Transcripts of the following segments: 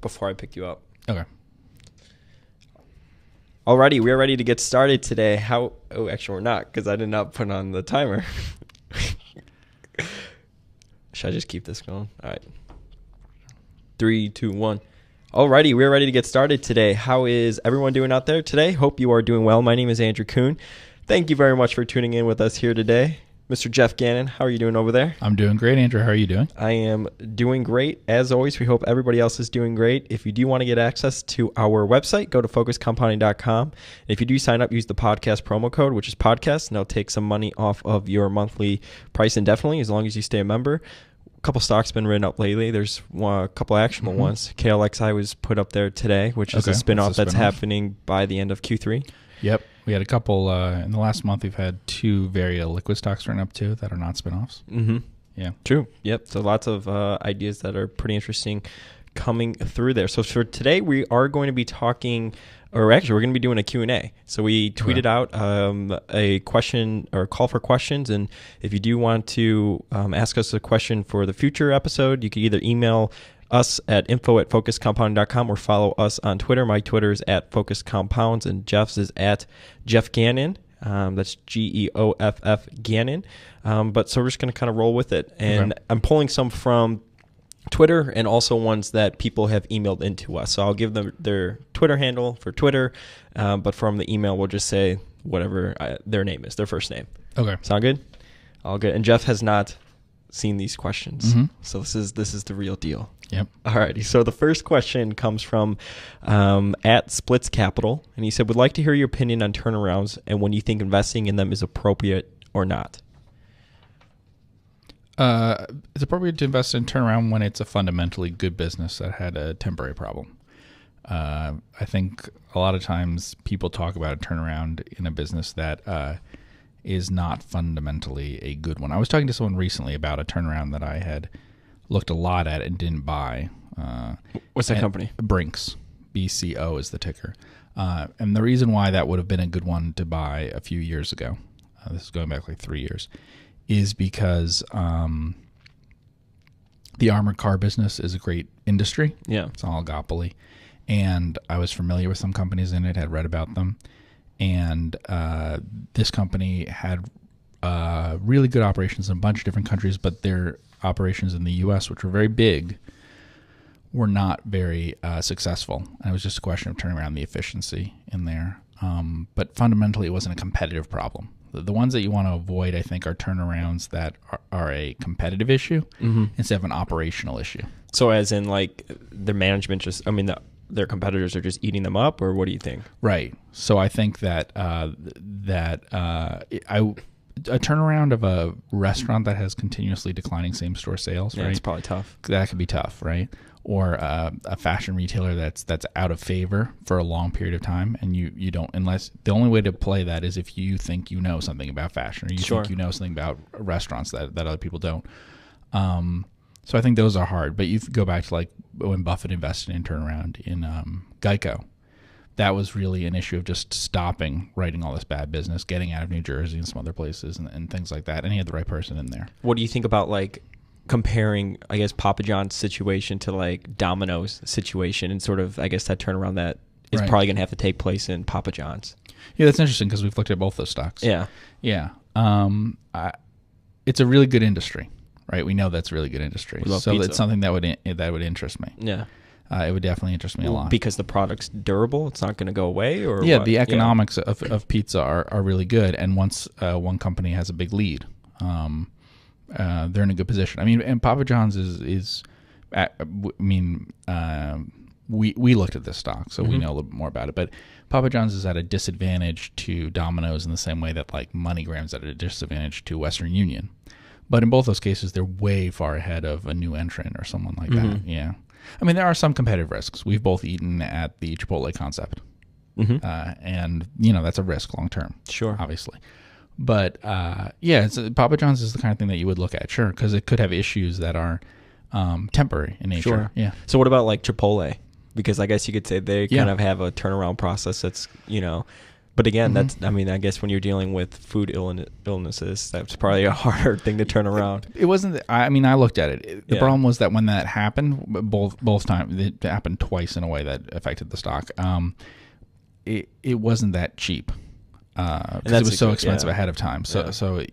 before I pick you up. Okay. Alrighty, we're ready to get started today. Oh, actually, we're not, because I did not put on the timer. Should I just keep this going? All right. 3, 2, 1. Alrighty, we're ready to get started today. How is everyone doing out there today? Hope you are doing well. My name is Andrew Kuhn. Thank you very much for tuning in with us here today. Mr. Geoff Gannon, how are you doing over there? I'm doing great, Andrew. How are you doing? I am doing great. As always, we hope everybody else is doing great. If you do want to get access to our website, go to focuscompounding.com. If you do sign up, use the podcast promo code, which is podcast, and it'll take some money off of your monthly price indefinitely, as long as you stay a member. A couple stocks been written up lately. There's a couple actionable ones. KLXI was put up there today, which is a spinoff that's happening by the end of Q3. Yep. We had a couple, in the last month, we've had 2 very liquid stocks written up too that are not spinoffs. Mm-hmm. Yeah. True. Yep. So lots of ideas that are pretty interesting coming through there. So for today, we are going to be talking, or actually we're going to be doing a Q&A. So we tweeted out a question or call for questions. And if you do want to ask us a question for the future episode, you can either email us at info@focuscompounding.com or follow us on Twitter. My Twitter is @focuscompounds and Jeff's is @Geoff Gannon. That's Geoff Gannon. But so we're just going to kind of roll with it. And I'm pulling some from Twitter and also ones that people have emailed into us. So I'll give them their Twitter handle for Twitter. But from the email, we'll just say whatever their name is, their first name. Okay. Sound good? All good. And Jeff has not seen these questions. So this is the real deal. Yep. Alrighty. So the first question comes from @Splits Capital, and he said, "Would like to hear your opinion on turnarounds and when you think investing in them is appropriate or not." It's appropriate to invest in turnaround when it's a fundamentally good business that had a temporary problem. I think a lot of times people talk about a turnaround in a business that is not fundamentally a good one. I was talking to someone recently about a turnaround that I had looked a lot at and didn't buy. What's that company? Brinks. BCO is the ticker. And the reason why that would have been a good one to buy a few years ago, this is going back like 3 years, is because the armored car business is a great industry. Yeah. It's an oligopoly. And I was familiar with some companies in it, had read about them. And this company had really good operations in a bunch of different countries, but their operations in the U.S., which were very big, were not very successful. And it was just a question of turning around the efficiency in there. But fundamentally, it wasn't a competitive problem. The ones that you want to avoid, I think, are turnarounds that are a competitive issue instead of an operational issue. So as in like their management their competitors are just eating them up, or what do you think? Right. So I think that a turnaround of a restaurant that has continuously declining same-store sales, right? It's probably tough. That could be tough, right? Or a fashion retailer that's out of favor for a long period of time, and you don't, unless the only way to play that is if you think you know something about fashion, or you think you know something about restaurants that other people don't. So I think those are hard. But you go back to like when Buffett invested in turnaround in Geico. That was really an issue of just stopping writing all this bad business, getting out of New Jersey and some other places and things like that. And he had the right person in there. What do you think about like comparing, I guess, Papa John's situation to like Domino's situation and sort of, I guess, that turnaround that is probably going to have to take place in Papa John's? Yeah, that's interesting because we've looked at both those stocks. Yeah. Yeah. It's a really good industry, right? We know that's a really good industry. So pizza. It's something that would interest me. Yeah. It would definitely interest me a lot. Because the product's durable? It's not going to go away? Or yeah, what? The economics of pizza are really good. And once one company has a big lead, they're in a good position. I mean, and Papa John's we looked at this stock, so we know a little bit more about it. But Papa John's is at a disadvantage to Domino's in the same way that like MoneyGram's at a disadvantage to Western Union. But in both those cases, they're way far ahead of a new entrant or someone like that. Yeah. I mean, there are some competitive risks. We've both eaten at the Chipotle concept. And, that's a risk long term. Sure. Obviously. But, Papa John's is the kind of thing that you would look at, sure, because it could have issues that are temporary in nature. Sure. Yeah. So what about like Chipotle? Because I guess you could say they kind of have a turnaround process that's, But again, that's, I mean, I guess when you're dealing with food illnesses, that's probably a harder thing to turn around. It wasn't. I mean, I looked at it. The Yeah. problem was that when that happened, both times, it happened twice in a way that affected the stock. It wasn't that cheap because it was so expensive ahead of time. So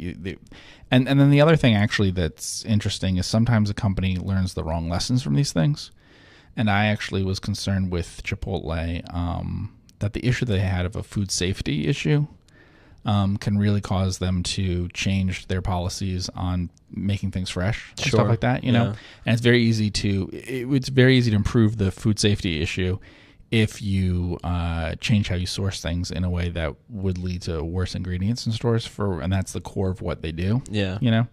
and then the other thing actually that's interesting is sometimes a company learns the wrong lessons from these things. And I actually was concerned with Chipotle that the issue they had of a food safety issue can really cause them to change their policies on making things fresh and stuff like that, you know. And it's very easy to improve the food safety issue if you change how you source things in a way that would lead to worse ingredients in stores and that's the core of what they do. Yeah. You know.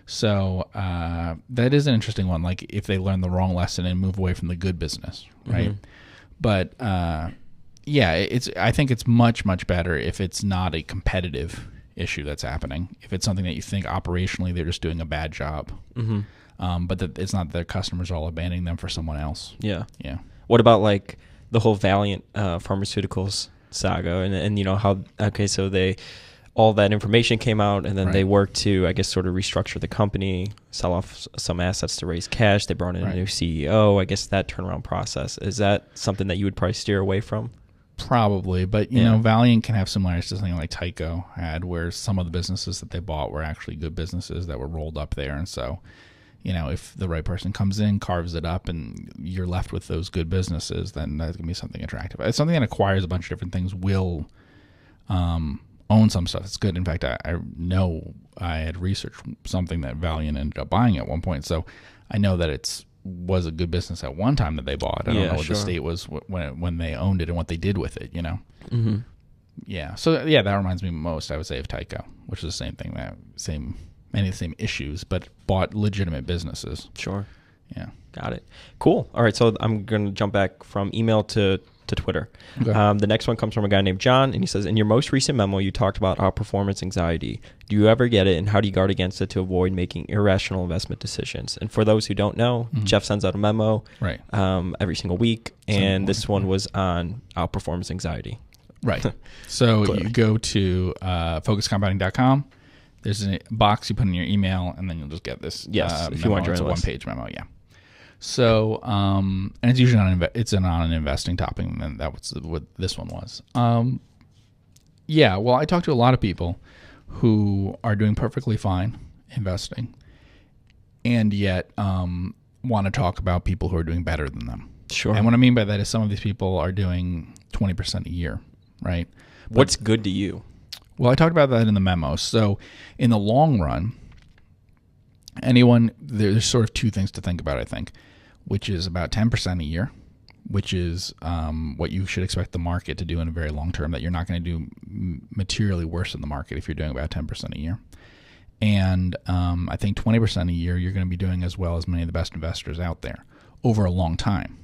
So that is an interesting one. Like if they learn the wrong lesson and move away from the good business, right? Mm-hmm. But I think it's much, much better if it's not a competitive issue that's happening. If it's something that you think operationally they're just doing a bad job, but that it's not that their customers are all abandoning them for someone else. Yeah. Yeah. What about like the whole Valiant Pharmaceuticals saga and you know how, so all that information came out and then they worked to, I guess, sort of restructure the company, sell off some assets to raise cash. They brought in a new CEO. I guess that turnaround process, is that something that you would probably steer away from? Probably, but you know, Valiant can have similarities to something like Tyco had, where some of the businesses that they bought were actually good businesses that were rolled up there. And so, you know, if the right person comes in, carves it up, and you're left with those good businesses, then that's going to be something attractive. It's something that acquires a bunch of different things, will own some stuff. It's good. In fact, I know I had researched something that Valiant ended up buying at one point, so I know that was a good business at one time that they bought. I don't know what the state was when they owned it and what they did with it, you know. Mm-hmm. Yeah. So that reminds me most, I would say, of Tyco, which is the same thing, many of the same issues, but bought legitimate businesses. Sure. Yeah. Got it. Cool. All right. So I'm going to jump back from email to Twitter. Okay. The next one comes from a guy named John, and he says, in your most recent memo, you talked about outperformance anxiety. Do you ever get it, and how do you guard against it to avoid making irrational investment decisions? And for those who don't know, Geoff sends out a memo every single week, and this one was on outperformance anxiety. Right. So you go to focuscompounding.com. There's a box you put in your email, and then you'll just get this. Yes, if you want your It's a one-page memo, yeah. So, and it's usually on an investing topic, and that was what this one was. Well, I talked to a lot of people who are doing perfectly fine investing, and yet want to talk about people who are doing better than them. Sure. And what I mean by that is some of these people are doing 20% a year, right? What's good to you? Well, I talked about that in the memo. So, in the long run, there's sort of two things to think about, I think, which is about 10% a year, which is what you should expect the market to do in a very long term, that you're not going to do materially worse than the market if you're doing about 10% a year. And I think 20% a year, you're going to be doing as well as many of the best investors out there over a long time.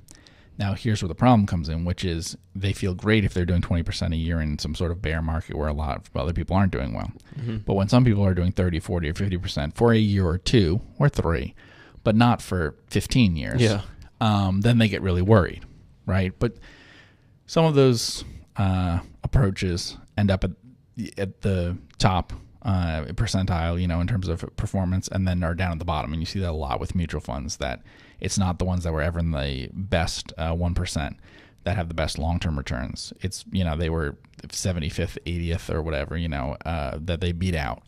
Now, here's where the problem comes in, which is they feel great if they're doing 20% a year in some sort of bear market where a lot of other people aren't doing well. Mm-hmm. But when some people are doing 30, 40, or 50% for a year or two or three, but not for 15 years, then they get really worried, right? But some of those approaches end up at the top percentile, in terms of performance, and then are down at the bottom. And you see that a lot with mutual funds, that it's not the ones that were ever in the best 1% that have the best long-term returns. It's, they were 75th, 80th or whatever, that they beat out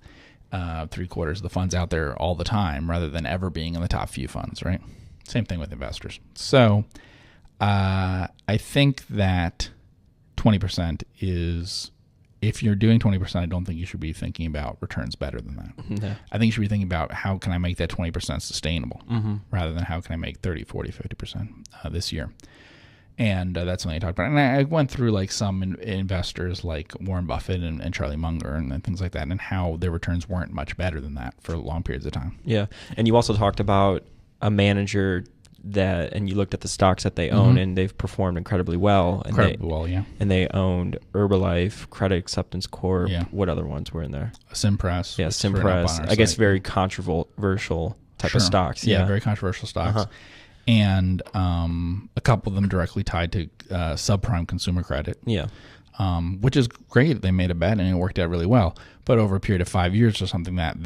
3/4 of the funds out there all the time, rather than ever being in the top few funds, right? Same thing with investors. So I think that 20% is, if you're doing 20%, I don't think you should be thinking about returns better than that. No. I think you should be thinking about how can I make that 20% sustainable, rather than how can I make 30, 40, 50% this year. And that's something I talked about. And I went through like some investors like Warren Buffett and Charlie Munger and things like that, and how their returns weren't much better than that for long periods of time. Yeah. And you also talked about a manager and you looked at the stocks that they own, and they've performed incredibly well. And they owned Herbalife, Credit Acceptance Corp. Yeah. What other ones were in there? Simpress. Yeah, Simpress. I guess very controversial type of stocks. Yeah, very controversial stocks. And a couple of them directly tied to subprime consumer credit. Yeah. which is great. They made a bet and it worked out really well. But over a period of 5 years or something, that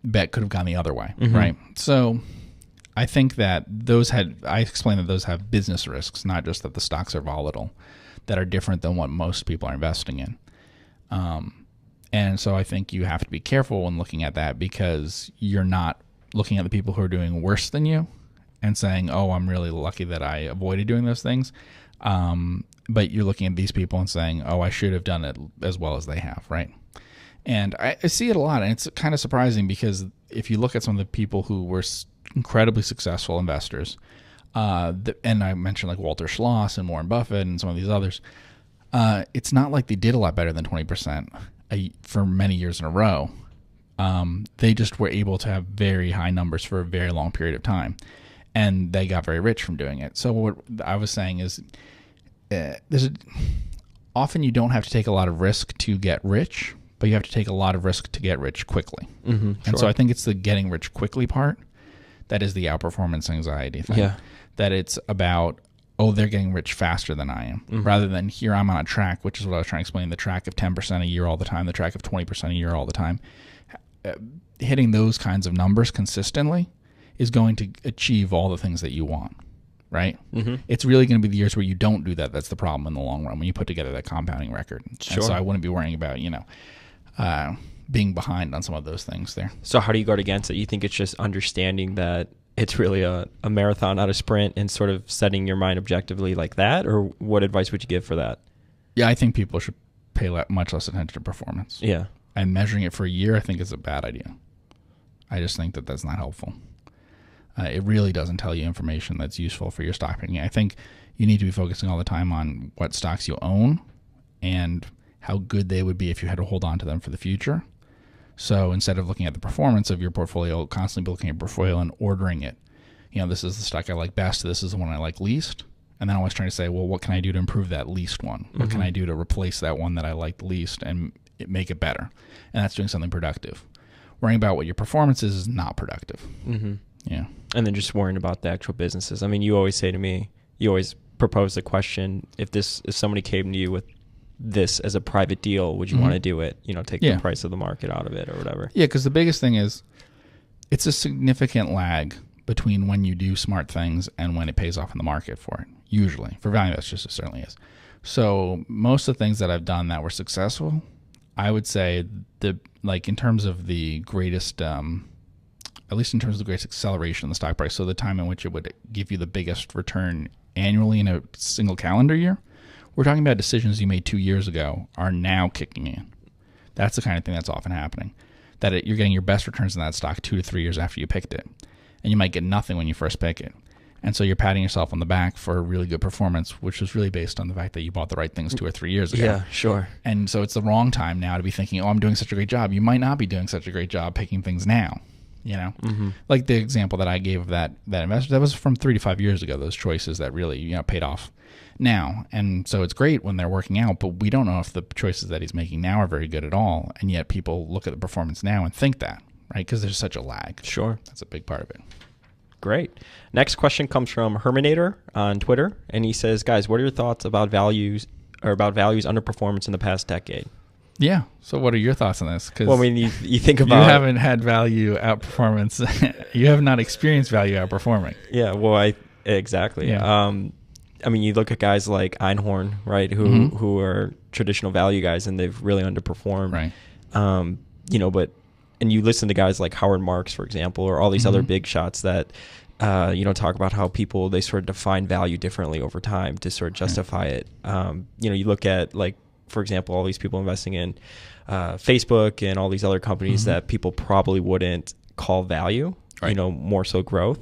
bet could have gone the other way, right? So I think that I explained that those have business risks, not just that the stocks are volatile, that are different than what most people are investing in. And so I think you have to be careful when looking at that, because you're not looking at the people who are doing worse than you and saying, oh, I'm really lucky that I avoided doing those things. But you're looking at these people and saying, oh, I should have done it as well as they have, right? And I see it a lot, and it's kind of surprising, because if you look at some of the people who were incredibly successful investors, and I mentioned like Walter Schloss and Warren Buffett and some of these others, it's not like they did a lot better than 20% for many years in a row. They just were able to have very high numbers for a very long period of time, and they got very rich from doing it. So what I was saying is, often you don't have to take a lot of risk to get rich, but you have to take a lot of risk to get rich quickly. And so I think it's the getting rich quickly part that is the outperformance anxiety thing. Yeah. That it's about, oh, they're getting rich faster than I am, rather than here I'm on a track, which is what I was trying to explain, the track of 10% a year all the time, the track of 20% a year all the time. Hitting those kinds of numbers consistently is going to achieve all the things that you want, right? It's really going to be the years where you don't do that that's the problem in the long run, when you put together that compounding record. Sure. And so I wouldn't be worrying about, being behind on some of those things there. So how do you guard against it? You think it's just understanding that it's really a marathon, not a sprint, and sort of setting your mind objectively like that? Or what advice would you give for that? Yeah, I think people should pay much less attention to performance. Yeah. And measuring it for a year, I think, is a bad idea. I just think that that's not helpful. It really doesn't tell you information that's useful for your stock picking. I think you need to be focusing all the time on what stocks you own and how good they would be if you had to hold on to them for the future. So instead of looking at the performance of your portfolio, constantly be looking at your portfolio and ordering it. This is the stock I like best. This is the one I like least. And then always trying to say, well, what can I do to improve that least one? What can I do to replace that one that I liked least and make it better? And that's doing something productive. Worrying about what your performance is not productive. Yeah. And then just worrying about the actual businesses. I mean, you always say to me, you always propose the question, if somebody came to you with this as a private deal, would you want to do it? Take the price of the market out of it or whatever. Yeah, because the biggest thing is it's a significant lag between when you do smart things and when it pays off in the market for it. Usually. For value investors, it certainly is. So most of the things that I've done that were successful, I would say in terms of the greatest, at least in terms of the greatest acceleration in the stock price, so the time in which it would give you the biggest return annually in a single calendar year, we're talking about decisions you made 2 years ago are now kicking in. That's the kind of thing that's often happening. That you're getting your best returns in that stock 2 to 3 years after you picked it. And you might get nothing when you first pick it. And so you're patting yourself on the back for a really good performance, which was really based on the fact that you bought the right things 2 or 3 years ago. Yeah, sure. And so it's the wrong time now to be thinking, oh, I'm doing such a great job. You might not be doing such a great job picking things now. Like the example that I gave of that investor, that was from 3 to 5 years ago, those choices that really paid off now. And so it's great when they're working out, but we don't know if the choices that he's making now are very good at all. And yet people look at the performance now and think that, right? Because there's such a lag. Sure. That's a big part of it. Great. Next question comes from Herminator on Twitter. And he says, guys, what are your thoughts about values underperformance in the past decade? Yeah. So what are your thoughts on this? Well, I mean, you think about... You haven't had value outperformance. You have not experienced value outperforming. Yeah, well, exactly. Yeah. I mean, you look at guys like Einhorn, right, who are traditional value guys, and they've really underperformed. Right. And you listen to guys like Howard Marks, for example, or all these other big shots that, talk about how they sort of define value differently over time to sort of justify it. You look at, like, for example, all these people investing in Facebook and all these other companies that people probably wouldn't call value, right. More so growth.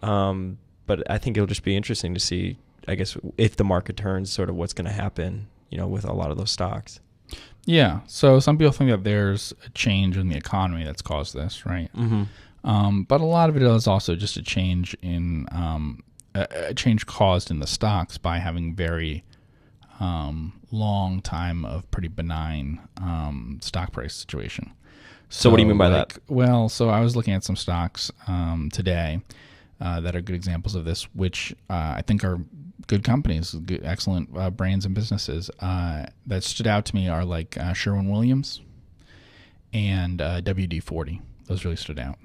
But I think it'll just be interesting to see, I guess, if the market turns, sort of what's going to happen, with a lot of those stocks. Yeah. So some people think that there's a change in the economy that's caused this, right? But a lot of it is also just a change in a change caused in the stocks by having very long time of pretty benign stock price situation. So what do you mean by that? Well, so I was looking at some stocks today that are good examples of this, which I think are good companies, good, excellent brands and businesses that stood out to me are like Sherwin-Williams and WD-40. Those really stood out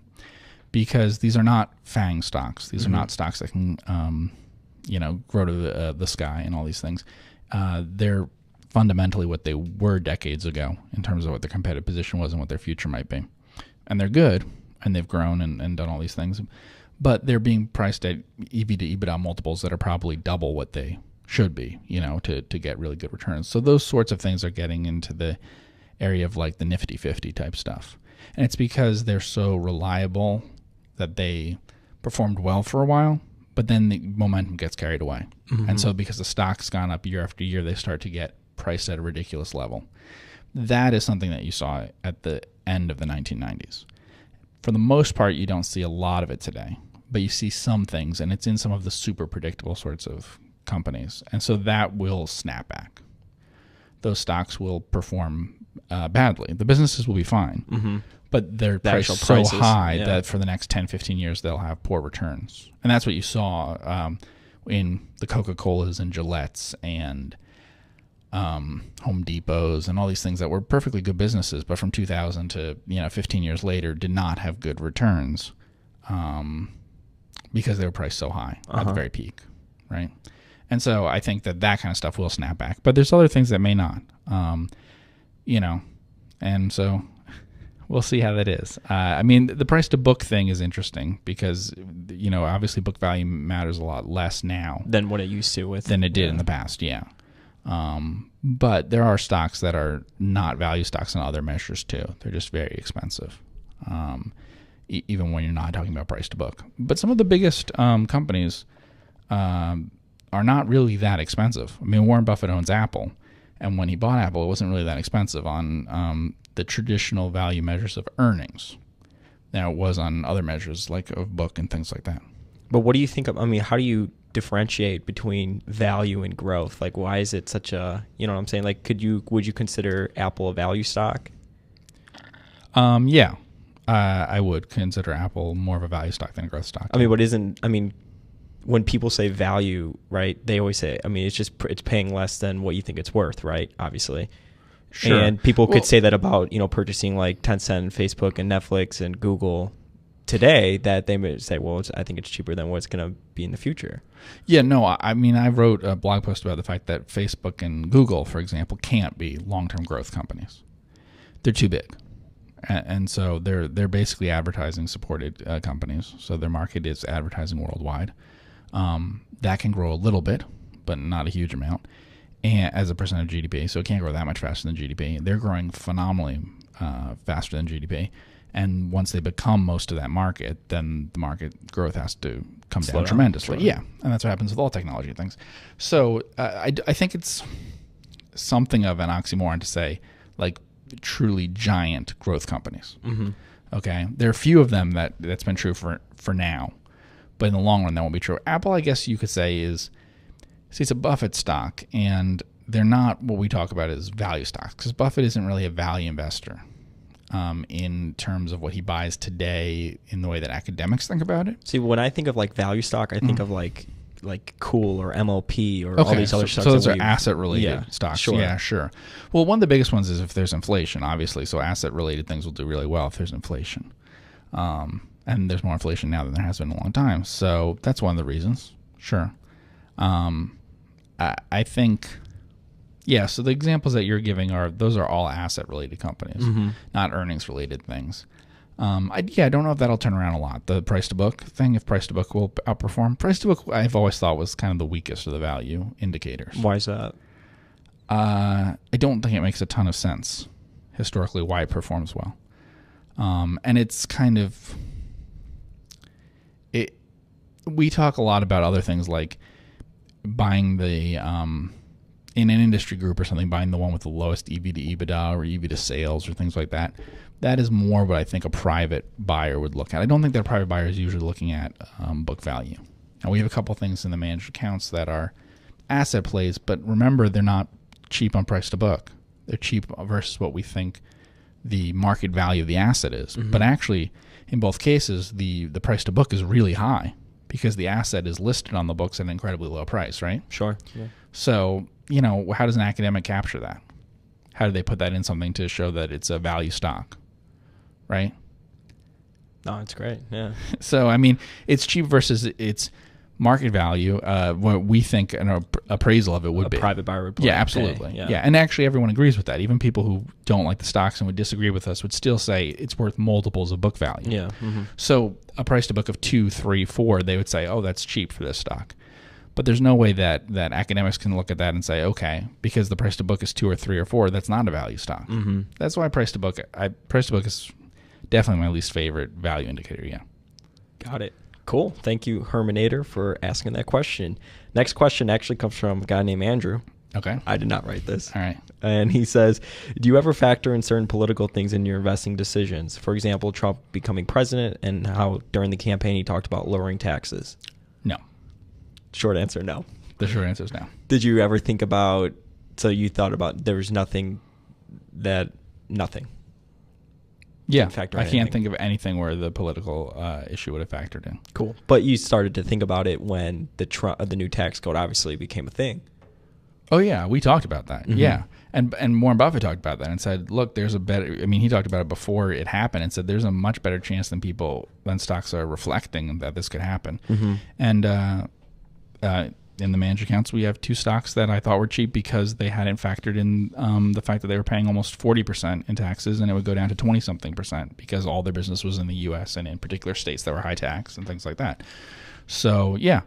because these are not FANG stocks. These are not stocks that can, grow to the sky and all these things. They're fundamentally what they were decades ago in terms of what their competitive position was and what their future might be. And they're good, and they've grown and done all these things. But they're being priced at EV to EBITDA multiples that are probably double what they should be, to get really good returns. So those sorts of things are getting into the area of like the Nifty 50 type stuff. And it's because they're so reliable that they performed well for a while, but then the momentum gets carried away. And so because the stock's gone up year after year, they start to get priced at a ridiculous level. That is something that you saw at the end of the 1990s. For the most part, you don't see a lot of it today, but you see some things, and it's in some of the super predictable sorts of companies. And so that will snap back. Those stocks will perform badly. The businesses will be fine, but they're priced so high that for the next 10, 15 years, they'll have poor returns. And that's what you saw in the Coca-Colas and Gillettes and Home Depots and all these things that were perfectly good businesses, but from 2000 to 15 years later did not have good returns because they were priced so high at the very peak, right? And so I think that kind of stuff will snap back, but there's other things that may not, and so we'll see how that is. The price to book thing is interesting because obviously book value matters a lot less now than what it used to than it did in the past. Yeah. But there are stocks that are not value stocks on other measures too. They're just very expensive, even when you're not talking about price to book. But some of the biggest companies are not really that expensive. Warren Buffett owns Apple, and when he bought Apple, it wasn't really that expensive on the traditional value measures of earnings. Now it was on other measures like of book and things like that. But what do you think of? How do you differentiate between value and growth? Like, why is it such a, what I'm saying? Like, would you consider Apple a value stock? Yeah, I would consider Apple more of a value stock than a growth stock. When people say value, right, they always say, it's paying less than what you think it's worth, right? Obviously. Sure. And people could say that about, purchasing like Tencent, Facebook, and Netflix and Google today, that they may say, well, I think it's cheaper than what it's going to be in the future. Yeah, no, I wrote a blog post about the fact that Facebook and Google, for example, can't be long-term growth companies. They're too big. And so they're basically advertising-supported companies. So their market is advertising worldwide. That can grow a little bit, but not a huge amount, and as a percent of GDP. So it can't grow that much faster than GDP. They're growing phenomenally faster than GDP. And once they become most of that market, then the market growth has to come down tremendously. Yeah, and that's what happens with all technology things. So I think it's something of an oxymoron to say, like, truly giant growth companies. Okay, there are a few of them that's been true for now, but in the long run that won't be true. Apple, I guess you could say, it's a Buffett stock, and they're not what we talk about as value stocks, because Buffett isn't really a value investor in terms of what he buys today in the way that academics think about it. See, when I think of like value stock, I think of like Cool or MLP or all these other stocks. So those are asset-related stocks. Sure. Yeah, sure. Well, one of the biggest ones is if there's inflation, obviously. So asset-related things will do really well if there's inflation. And there's more inflation now than there has been in a long time. So that's one of the reasons. Sure. I think... Yeah, so the examples that you're giving those are all asset-related companies, not earnings-related things. I don't know if that'll turn around a lot. The price-to-book thing, if price-to-book will outperform. Price-to-book, I've always thought, was kind of the weakest of the value indicators. Why is that? I don't think it makes a ton of sense, historically, why it performs well. And it's kind of... We talk a lot about other things like buying the... in an industry group or something, buying the one with the lowest EV to EBITDA or EV to sales or things like that. That is more what I think a private buyer would look at. I don't think that a private buyer is usually looking at book value. Now, we have a couple things in the managed accounts that are asset plays, but remember, they're not cheap on price to book. They're cheap versus what we think the market value of the asset is. But actually, in both cases, the price to book is really high because the asset is listed on the books at an incredibly low price, right? Sure. Yeah. So, how does an academic capture that? How do they put that in something to show that it's a value stock, right? No, it's great. Yeah. So, I mean, it's cheap versus its market value, what we think an appraisal of it would be. A private buyer would Yeah, absolutely. Yeah, and actually everyone agrees with that. Even people who don't like the stocks and would disagree with us would still say it's worth multiples of book value. Yeah. Mm-hmm. So a price to book of 2, 3, 4, they would say, oh, that's cheap for this stock. But there's no way that academics can look at that and say, okay, because the price to book is 2 or 3 or 4, that's not a value stock. Mm-hmm. That's why price to book is definitely my least favorite value indicator. Yeah. Got it. Cool. Thank you, Herminator, for asking that question. Next question actually comes from a guy named Andrew. Okay. I did not write this. All right. And he says, do you ever factor in certain political things in your investing decisions? For example, Trump becoming president and how during the campaign he talked about lowering taxes. No. Short answer, no. The short answer is no. Did you ever think about, so you thought about there was nothing. Yeah, Factor I anything. can't think of anything where the political issue would have factored in. Cool. But you started to think about it when the new tax code obviously became a thing. Oh yeah, we talked about that. Mm-hmm. Yeah, and Warren Buffett talked about that and said, look, there's a better. I mean, he talked about it before it happened and said there's a much better chance than stocks are reflecting that this could happen. Mm-hmm. And in the managed accounts, we have 2 stocks that I thought were cheap because they hadn't factored in the fact that they were paying almost 40% in taxes, and it would go down to 20-something% because all their business was in the U.S. and in particular states that were high tax and things like that. So yeah,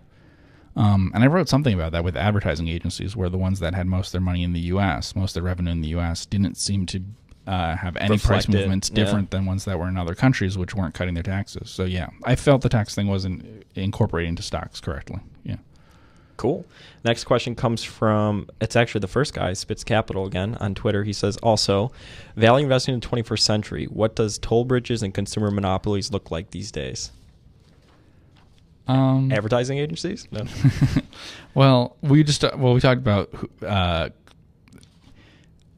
and I wrote something about that with advertising agencies, where the ones that had most of their money in the U.S., most of their revenue in the U.S., didn't seem to have any price movements different than ones that were in other countries which weren't cutting their taxes. So yeah, I felt the tax thing wasn't incorporated into stocks correctly. Yeah. Cool. Next question comes from, it's actually the first guy, Spitz Capital again, on Twitter. He says, also, value investing in the 21st century, what does toll bridges and consumer monopolies look like these days? Advertising agencies? No. Well, we talked about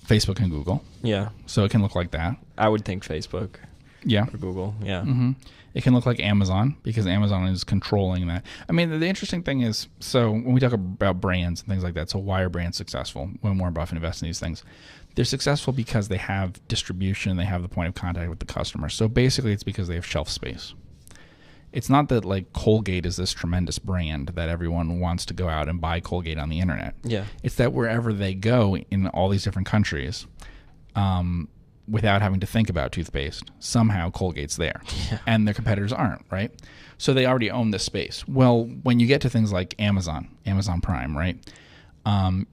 Facebook and Google. Yeah. So it can look like that. I would think Facebook. Yeah. Or Google. Yeah. Mm-hmm. It can look like Amazon because Amazon is controlling that. I mean, the interesting thing is, so when we talk about brands and things like that, so why are brands successful when Warren Buffett invests in these things? They're successful because they have distribution, they have the point of contact with the customer. So basically it's because they have shelf space. It's not that like Colgate is this tremendous brand that everyone wants to go out and buy Colgate on the internet. Yeah. It's that wherever they go in all these different countries, without having to think about toothpaste, somehow Colgate's there. Yeah. And their competitors aren't, right? So they already own this space. Well, when you get to things like Amazon Prime, right?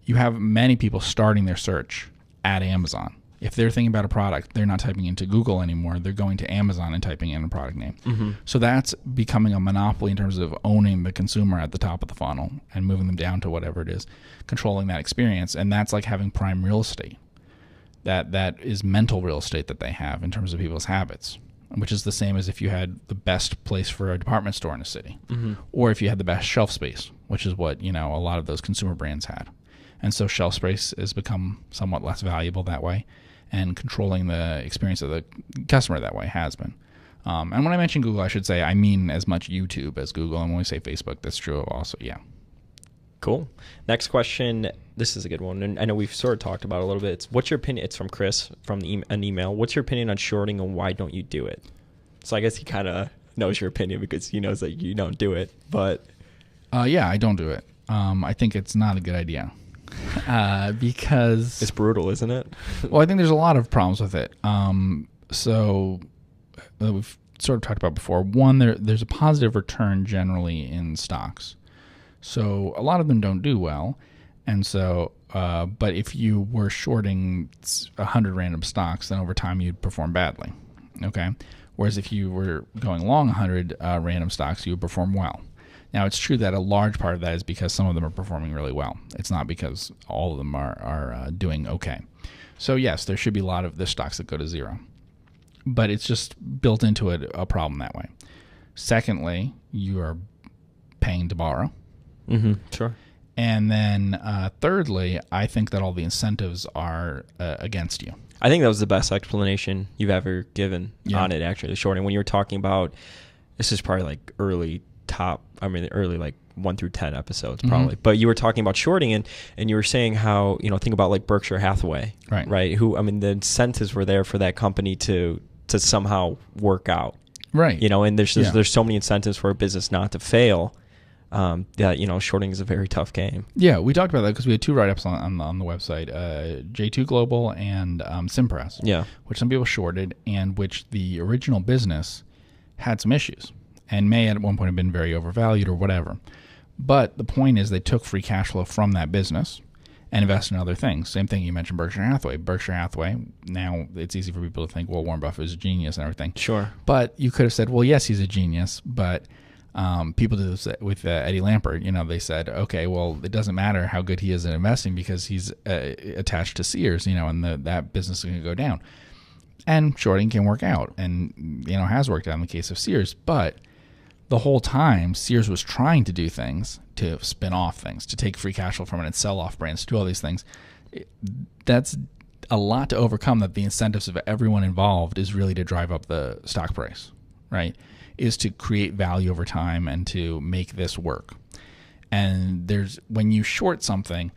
You have many people starting their search at Amazon. If they're thinking about a product, they're not typing into Google anymore. They're going to Amazon and typing in a product name. Mm-hmm. So that's becoming a monopoly in terms of owning the consumer at the top of the funnel and moving them down to whatever it is, controlling that experience. And that's like having prime real estate. That is mental real estate that they have in terms of people's habits, which is the same as if you had the best place for a department store in a city, mm-hmm. or if you had the best shelf space, which is what a lot of those consumer brands had. And so shelf space has become somewhat less valuable that way, and controlling the experience of the customer that way has been. And when I mention Google, I should say I mean as much YouTube as Google, and when we say Facebook, that's true also. Yeah. Cool. Next question. This is a good one, and I know we've sort of talked about it a little bit. What's your opinion? It's from Chris from an email. What's your opinion on shorting, and why don't you do it? So I guess he kind of knows your opinion because he knows that you don't do it. But yeah, I don't do it. I think it's not a good idea because it's brutal, isn't it? Well, I think there's a lot of problems with it. So we've sort of talked about before. One, there's a positive return generally in stocks. So a lot of them don't do well. And so, but if you were shorting 100 random stocks, then over time you'd perform badly. Okay. Whereas if you were going long 100 random stocks, you would perform well. Now, it's true that a large part of that is because some of them are performing really well. It's not because all of them are doing okay. So yes, there should be a lot of the stocks that go to zero, but it's just built into it a problem that way. Secondly, you are paying to borrow. Mm-hmm. Sure. And then thirdly, I think that all the incentives are against you. I think that was the best explanation you've ever given on it, actually, the shorting. When you were talking about, this is probably like early top, I mean, the early like 1 through 10 episodes Mm-hmm. probably. But you were talking about shorting, and you were saying how, think about like Berkshire Hathaway, right? Who, I mean, the incentives were there for that company to somehow work out, right? And there's so many incentives for a business not to fail. That shorting is a very tough game. Yeah, we talked about that because we had 2 write-ups on the website, J2 Global and Simpress, which some people shorted, and which the original business had some issues and may at one point have been very overvalued or whatever. But the point is they took free cash flow from that business and invested in other things. Same thing, you mentioned Berkshire Hathaway. Berkshire Hathaway, now it's easy for people to think, well, Warren Buffett is a genius and everything. Sure. But you could have said, well, yes, he's a genius, but people did this with Eddie Lampert. They said, okay, well, it doesn't matter how good he is at investing because he's attached to Sears, and that business is going to go down. And shorting can work out, and has worked out in the case of Sears. But the whole time, Sears was trying to do things to spin off things, to take free cash flow from it and sell off brands, to do all these things. That's a lot to overcome. That the incentives of everyone involved is really to drive up the stock price, right? Is to create value over time and to make this work. And when you short something,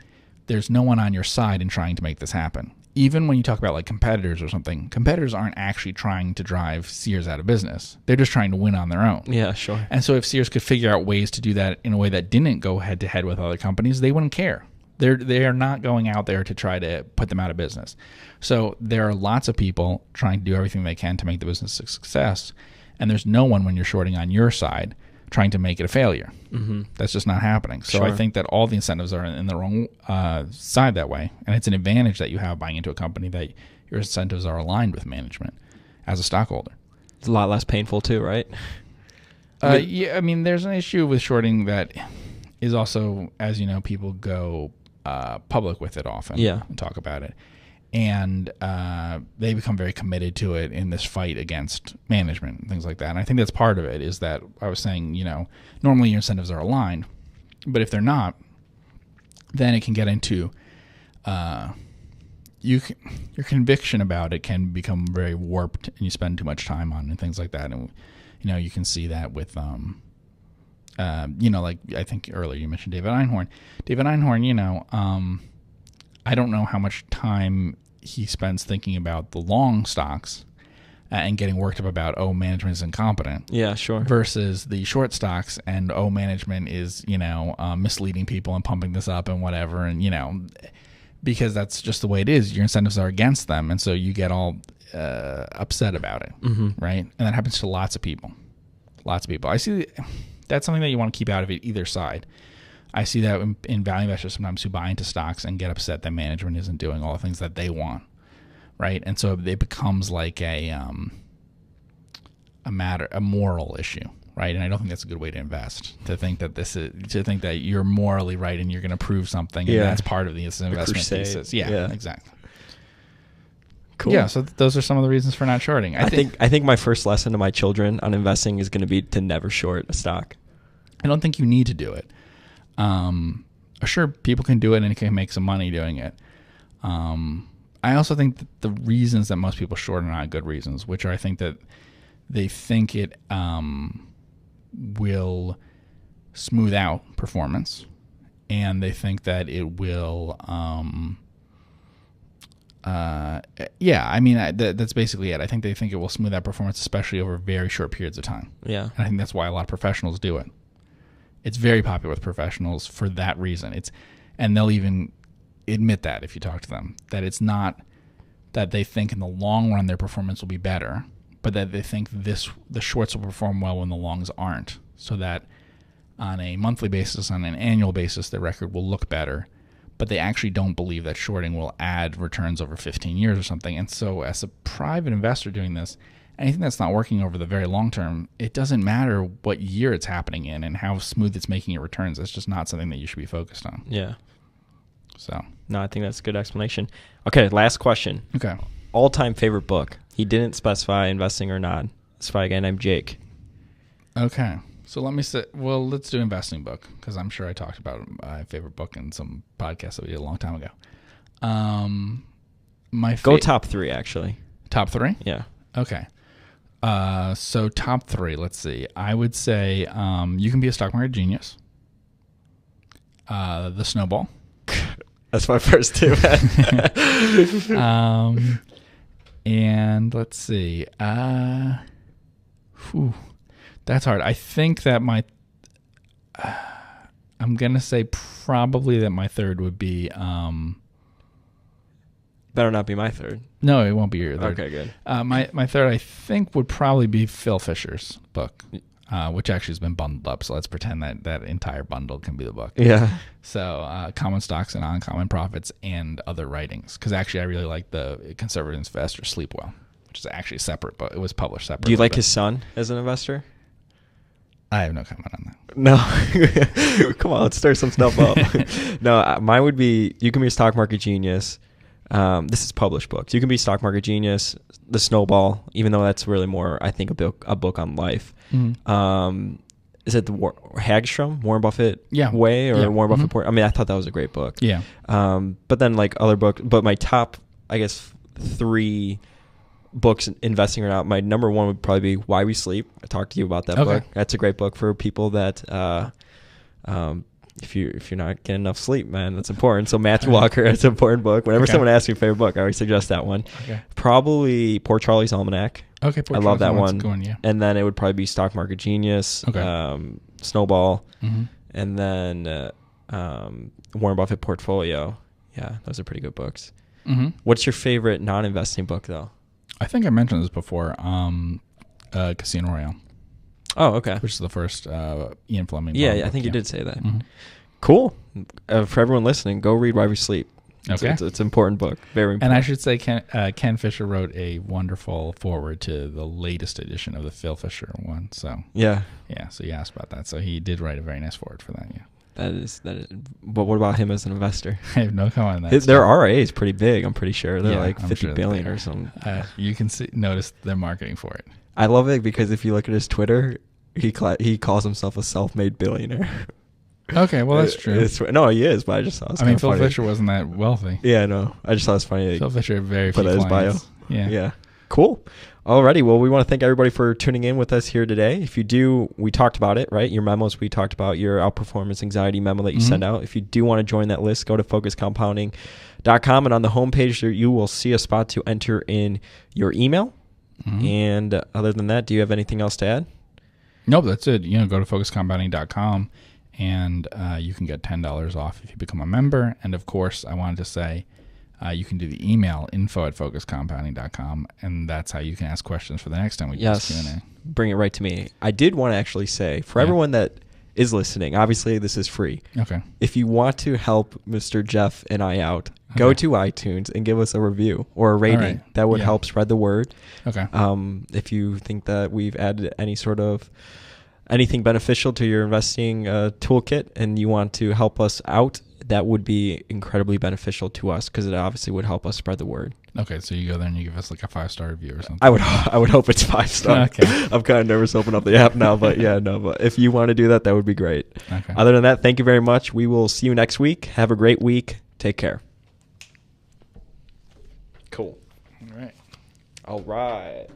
there's no one on your side in trying to make this happen. Even when you talk about like competitors or something, competitors aren't actually trying to drive Sears out of business. They're just trying to win on their own. Yeah, sure. And so if Sears could figure out ways to do that in a way that didn't go head to head with other companies, they wouldn't care. They are not going out there to try to put them out of business. So there are lots of people trying to do everything they can to make the business a success. And there's no one when you're shorting on your side trying to make it a failure. Mm-hmm. That's just not happening. So I think that all the incentives are in the wrong side that way. And it's an advantage that you have buying into a company that your incentives are aligned with management as a stockholder. It's a lot less painful too, right? Yeah, I mean, there's an issue with shorting that is also, as you know, people go public with it often and talk about it. And they become very committed to it in this fight against management and things like that. And I think that's part of it, is that I was saying, normally your incentives are aligned, but if they're not, then it can get into your conviction about it can become very warped, and you spend too much time on it and things like that. And you can see that with like I think earlier you mentioned David Einhorn. David Einhorn, I don't know how much time he spends thinking about the long stocks and getting worked up about, management is incompetent. Yeah, sure. Versus the short stocks and, management is, misleading people and pumping this up and whatever. And, because that's just the way it is. Your incentives are against them. And so you get all upset about it. Mm-hmm. Right. And that happens to lots of people. I see that's something that you want to keep out of it, either side. I see that in value investors sometimes who buy into stocks and get upset that management isn't doing all the things that they want, right? And so it becomes like a moral issue, right? And I don't think that's a good way to invest. To think that you're morally right and you're going to prove something, and that's part of the investment thesis. Yeah, exactly. Cool. Yeah, so those are some of the reasons for not shorting. I think my first lesson to my children on investing is going to be to never short a stock. I don't think you need to do it. Sure, people can do it and can make some money doing it. I also think that the reasons that most people short are not good reasons, which are, I think that they think it will smooth out performance, and they think that it will that's basically it. I think they think it will smooth out performance, especially over very short periods of time. Yeah. And I think that's why a lot of professionals do it. It's very popular with professionals for that reason. And they'll even admit that if you talk to them, that it's not that they think in the long run their performance will be better, but that they think the shorts will perform well when the longs aren't, so that on a monthly basis, on an annual basis, their record will look better. But they actually don't believe that shorting will add returns over 15 years or something. And so as a private investor doing this, anything that's not working over the very long term, it doesn't matter what year it's happening in and how smooth it's making your returns. It's just not something that you should be focused on. Yeah. So. No, I think that's a good explanation. Okay, last question. Okay. All-time favorite book. He didn't specify investing or not. Specify a guy named Jake. Okay. So let's do investing book, because I'm sure I talked about my favorite book in some podcast that we did a long time ago. Go top three, actually. Top three? Yeah. Okay. So top three, let's see. I would say you can be a stock market genius. The Snowball. That's my first two. And let's see. That's hard. I think that I'm going to say probably that my third would be... Better not be my third. No, it won't be your third. Okay, good. My third, I think, would probably be Phil Fisher's book, which actually has been bundled up. So let's pretend that entire bundle can be the book. Yeah. So Common Stocks and Uncommon Profits and Other Writings. Because actually, I really like the Conservative Investor Sleep Well, which is actually separate, but it was published separate. Do you like his son as an investor? I have no comment on that. No. Come on, let's stir some stuff up. No, mine would be, you can be a stock market genius. This is published books. You can be stock market genius, The Snowball, even though that's really more, I think, a book on life. Mm-hmm. Is it the Hagstrom, Warren Buffett way, or Warren Buffett? I mean, I thought that was a great book. Yeah. But then like other books, but my top, I guess, 3 books investing or not. My number 1 would probably be Why We Sleep. I talked to you about that book. That's a great book for people that, if you're not getting enough sleep, man, that's important. So Matthew Walker, it's an important book. Whenever someone asks me favorite book, I always suggest that one. Okay. Probably Poor Charlie's Almanac. Okay, I love that one. And then it would probably be Stock Market Genius, Snowball, and then Warren Buffett Portfolio. Yeah, those are pretty good books. Mm-hmm. What's your favorite non-investing book, though? I think I mentioned this before. Casino Royale. Oh, okay. Which is the first Ian Fleming. Yeah, I think you did say that. Mm-hmm. Cool. For everyone listening, go read Why We Sleep. It's an important book. Very important. And I should say Ken Fisher wrote a wonderful foreword to the latest edition of the Phil Fisher one. So yeah. So you asked about that. So he did write a very nice foreword for that. Yeah. That is. But what about him as an investor? I have no comment on that. Their RA is pretty big. I'm pretty sure they're like 50 billion or something. You can notice their marketing for it. I love it because if you look at his Twitter, he calls himself a self-made billionaire. Okay, well that's true. No, he is, but I just thought. Phil Fisher wasn't that wealthy. Yeah, no, I just thought it was funny. Phil Fisher very put few that clients. His bio. Yeah. Cool. Alrighty, well, we want to thank everybody for tuning in with us here today. If you do, we talked about it, right? Your memos, we talked about your Ourperformance anxiety memo that you send out. If you do want to join that list, go to focuscompounding.com, and on the homepage there, you will see a spot to enter in your email. Mm-hmm. And other than that, do you have anything else to add? Nope, that's it. Go to focuscompounding.com, and you can get $10 off if you become a member. And of course, I wanted to say, you can do the email info@focuscompounding.com, and that's how you can ask questions for the next time we do this Q&A. Bring it right to me. I did want to actually say, for everyone that is listening, obviously this is free. Okay. If you want to help Mr. Geoff and I out, go to iTunes and give us a review or a rating. Right. That would help spread the word. Okay. If you think that we've added anything beneficial to your investing toolkit and you want to help us out, that would be incredibly beneficial to us because it obviously would help us spread the word. Okay, so you go there and you give us like a 5-star review or something. I would hope it's 5-star. Okay. I'm kind of nervous to open up the app now, but but if you want to do that, that would be great. Okay. Other than that, thank you very much. We will see you next week. Have a great week. Take care. Cool. All right.